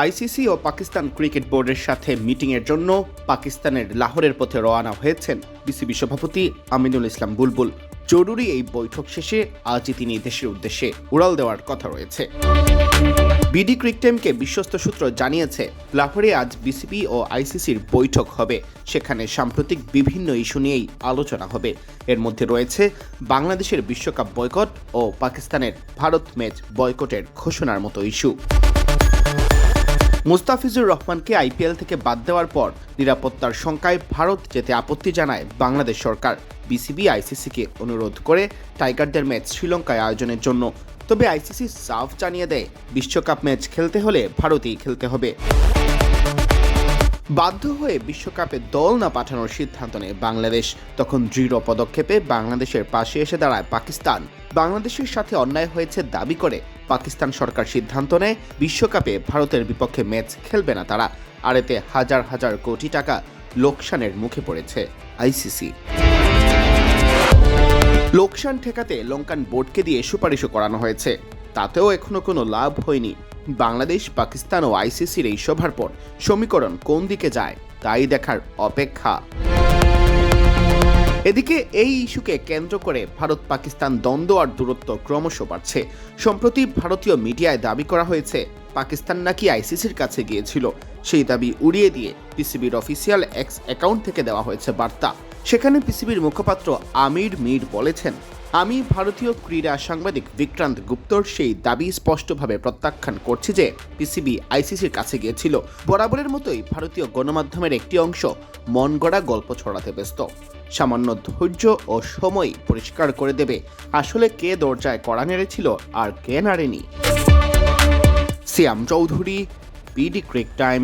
ICC ও Pakistan cricket বোর্ডের সাথে মিটিংয়ের জন্য পাকিস্তানের লাহোরের পথে রওনা হয়েছেন বিসিবি সভাপতি আমিনুল ইসলাম বুলবুল। জরুরি এই বৈঠক শেষে আজই তিনি দেশের উদ্দেশ্যে উড়াল দেওয়ার কথা রয়েছে। বিডি ক্রিকটাইমকে বিশ্বস্ত সূত্র জানিয়েছে, লাহোরে আজ বিসিবি ও আইসিসির বৈঠক হবে। সেখানে সাম্প্রতিক বিভিন্ন ইস্যু নিয়েই আলোচনা হবে। এর মধ্যে রয়েছে বাংলাদেশের বিশ্বকাপ বয়কট ও পাকিস্তানের ভারত ম্যাচ বয়কটের ঘোষণার মতো ইস্যু। মুস্তাফিজুর রহমানকে আইপিএল থেকে বাদ দেওয়ার পর নিরাপত্তার শঙ্কায় ভারত যেতে আপত্তি জানায় বাংলাদেশ সরকার। বিসিবি আইসিসিকে অনুরোধ করে টাইগারদের ম্যাচ শ্রীলঙ্কায় আয়োজনের জন্য। তবে আইসিসি সাফ জানিয়ে দেয়, বিশ্বকাপ ম্যাচ খেলতে হলে ভারতেই খেলতে হবে। বাধ্য হয়ে বিশ্বকাপে দল না পাঠানোর সিদ্ধান্ত নেয় বাংলাদেশ। তখন দৃঢ় পদক্ষেপে বাংলাদেশের পাশে এসে দাঁড়ায় পাকিস্তান। বাংলাদেশের সাথে অন্যায় হয়েছে দাবি করে পাকিস্তান সরকার সিদ্ধান্ত নেয়, বিশ্বকাপে ভারতের বিপক্ষে ম্যাচ খেলবে না তারা। আর এতে হাজার হাজার কোটি টাকা লোকসানের মুখে পড়েছে আইসিসি। লোকসান ঠেকাতে লঙ্কান বোর্ডকে দিয়ে সুপারিশও করানো হয়েছে, তাতেও এখনো কোনো লাভ হয়নি। বাংলাদেশ, পাকিস্তান ও আইসিসির এই সভার পর সমীকরণ কোন দিকে যায় তাই দেখার অপেক্ষা। এদিকে এই ইস্যুকে কেন্দ্র করে ভারত পাকিস্তান দ্বন্দ্ব আর দূরত্ব ক্রমশ বাড়ছে। সম্প্রতি ভারতীয় মিডিয়ায় দাবি করা হয়েছে, পাকিস্তান নাকি আইসিসির কাছে গিয়েছিল। সেই দাবি উড়িয়ে দিয়ে পিসিবির অফিসিয়াল এক্স অ্যাকাউন্ট থেকে দেওয়া হয়েছে বার্তা। সেখানে পিসিবির মুখপাত্র আমির মীর বলেছেন, আমি ভারতীয় ক্রীড়া সাংবাদিক বিক্রান্ত গুপ্তর সেই দাবি স্পষ্টভাবে প্রত্যাখ্যান করছি যে পিসিবি আইসিসির কাছে গিয়েছিল। বরাবরের মতোই ভারতীয় গণমাধ্যমের একটি অংশ মন গড়া গল্প ছড়াতে ব্যস্ত। সামান্য ধৈর্য ও সময় পরিষ্কার করে দেবে আসলে কে দরজায় কড়া নেড়েছিল আর কে নাড়েনি। সিয়াম চৌধুরী, বিডি ক্রিক টাইম।